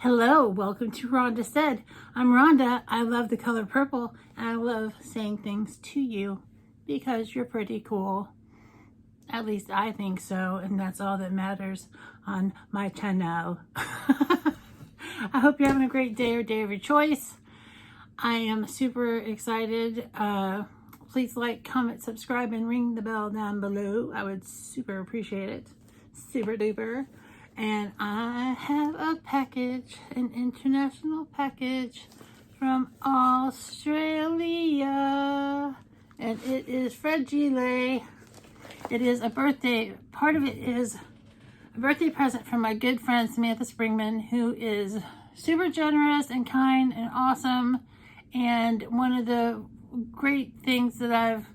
Hello, welcome to Rhonda Said. I'm Rhonda. I love the color purple and I love saying things to you because you're pretty cool. At least I think so, and that's all that matters on my channel. I hope you're having a great day or day of your choice. I am super excited. Please like, comment, subscribe, and ring the bell down below. I would super appreciate it. Super duper. And I have a package, an international package from Australia. And it is fragile. It is a birthday. Part of it is a birthday present from my good friend Samantha Springman, who is super generous and kind and awesome. And one of the great things that I've,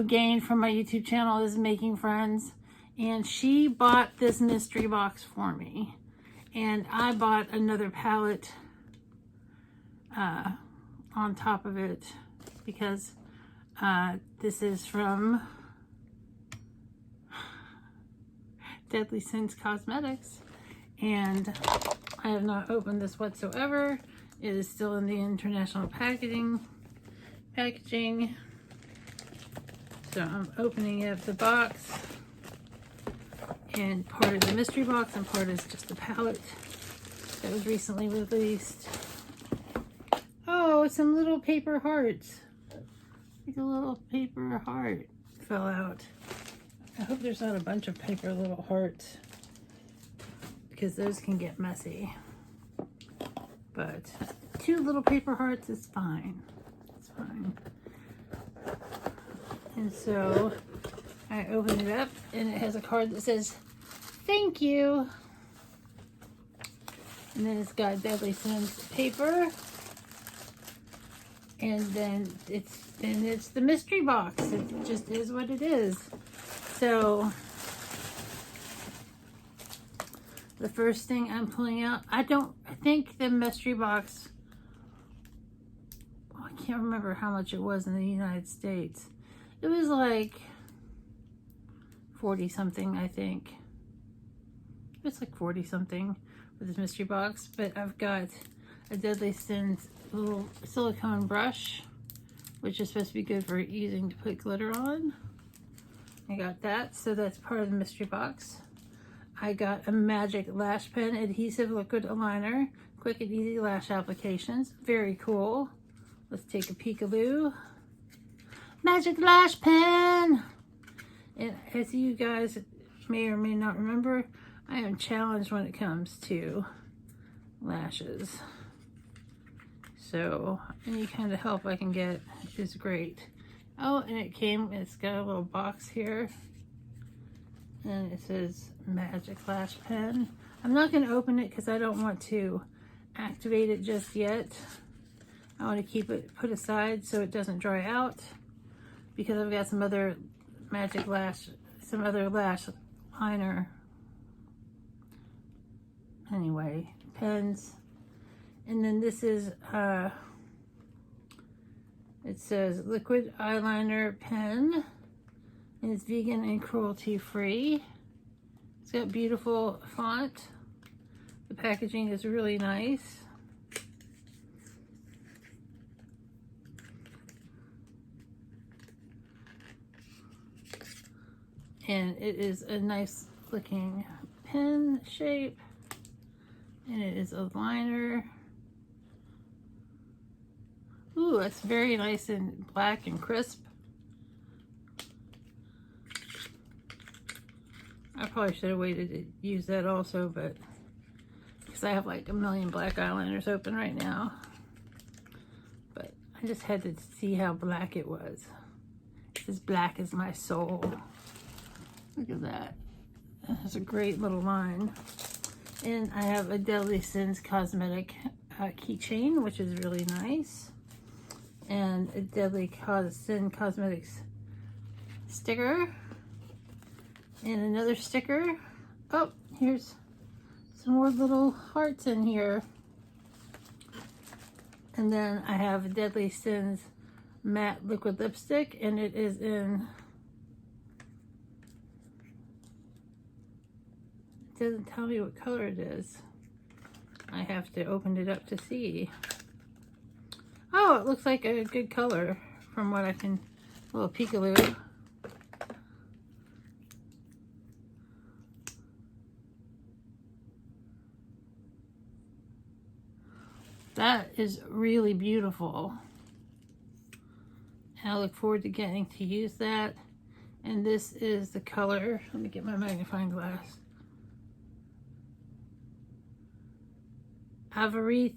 gained from my YouTube channel is making friends. And she bought this mystery box for me. And I bought another palette on top of it because this is from Deadly Sins Cosmetics. And I have not opened this whatsoever. It is still in the international packaging. So I'm opening up the box. And part of the mystery box and part is just the palette that was recently released. Oh, some little paper hearts. Like a little paper heart fell out. I hope there's not a bunch of paper little hearts because those can get messy. But 2 little paper hearts is fine. It's fine. And so I open it up and it has a card that says, "Thank you." And then it's got Deadly Sins paper. And then it's the mystery box. It just is what it is. So the first thing I'm pulling out, I think the mystery box, I can't remember how much it was in the United States. It was like 40 something, I think. It's like 40 something for this mystery box, but I've got a Deadly Sins little silicone brush, which is supposed to be good for using to put glitter on. I got that, so that's part of the mystery box. I got a magic lash pen adhesive liquid aligner, quick and easy lash applications. Very cool. Let's take a peekaboo. Magic lash pen! And as you guys may or may not remember, I am challenged when it comes to lashes. So any kind of help I can get is great. Oh, and it's got a little box here. And it says Magic Lash Pen. I'm not going to open it because I don't want to activate it just yet. I want to keep it put aside so it doesn't dry out, because I've got some other lash liner. Anyway, pens. And then this is, it says liquid eyeliner pen. And it's vegan and cruelty free. It's got beautiful font. The packaging is really nice. And it is a nice looking pen shape. And it is a liner. Ooh, it's very nice and black and crisp. I probably should have waited to use that also, but because I have like a million black eyeliners open right now. But I just had to see how black it was. It's as black as my soul. Look at that. That's a great little line. And I have a Deadly Sins cosmetic keychain, which is really nice. And a Deadly Sin Cosmetics sticker. And another sticker. Oh, here's some more little hearts in here. And then I have a Deadly Sins matte liquid lipstick, and it is in, it doesn't tell me what color it is. I have to open it up to see. Oh, it looks like a good color from what I can, a little peekaloo. That is really beautiful. And I look forward to getting to use that. And this is the color. Let me get my magnifying glass. Avrita.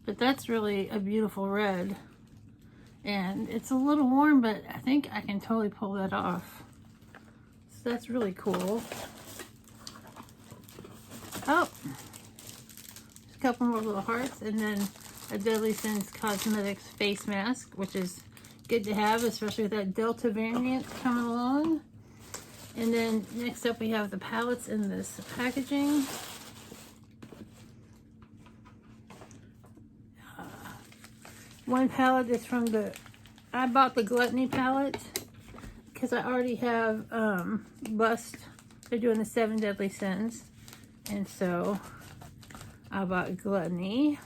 But that's really a beautiful red. And it's a little warm, but I think I can totally pull that off. So that's really cool. Oh, just a couple more little hearts, and then a Deadly Sins Cosmetics face mask, which is good to have, especially with that Delta variant coming along. And then next up we have the palettes in this packaging. One palette is from I bought the Gluttony palette because I already have Lust. They're doing the 7 Deadly Sins. And so I bought Gluttony.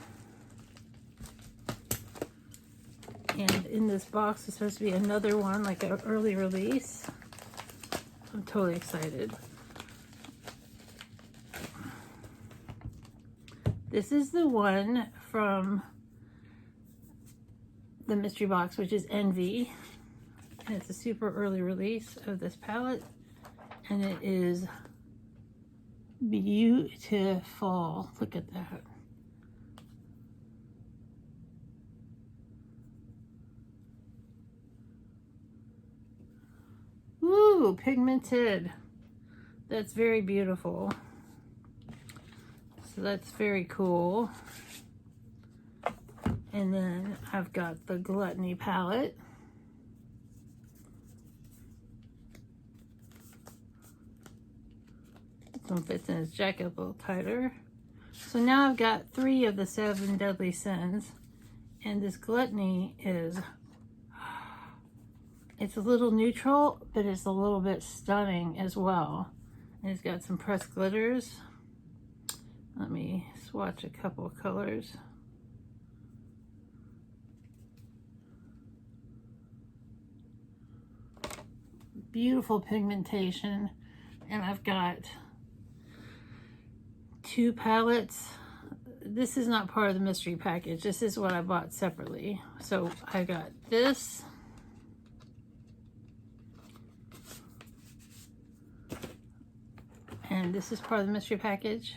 And in this box is supposed to be another one, like an early release. I'm totally excited. This is the one from the mystery box, which is Envy. And it's a super early release of this palette. And it is beautiful. Look at that. Ooh, pigmented. That's very beautiful. So that's very cool. And then I've got the Gluttony palette. This one fits in his jacket a little tighter. So now I've got 3 of the 7 Deadly Sins. And this Gluttony is, it's a little neutral, but it's a little bit stunning as well. And it's got some pressed glitters. Let me swatch a couple of colors. Beautiful pigmentation. And I've got 2 palettes. This is not part of the mystery package. This is what I bought separately. So I got this. And this is part of the mystery package.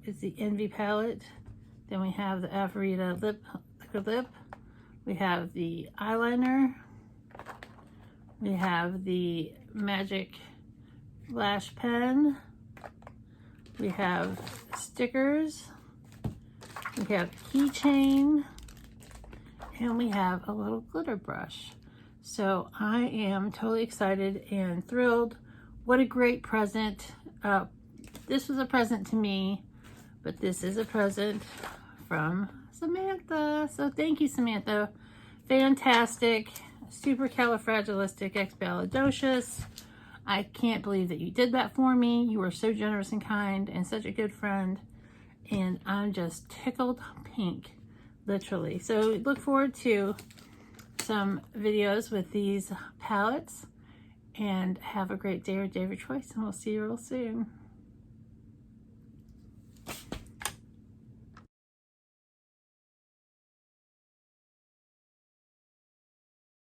It's the Envy palette. Then we have the Avrita liquid lip. We have the eyeliner. We have the Magic Lash Pen. We have stickers. We have keychain. And we have a little glitter brush. So I am totally excited and thrilled. What a great present. This was a present to me, but this is a present from Samantha. So thank you, Samantha. Fantastic. Supercalifragilisticexpialidocious. I can't believe that you did that for me. You were so generous and kind and such a good friend. And I'm just tickled pink, literally. So look forward to some videos with these palettes. And have a great day or day of your choice. And we'll see you real soon.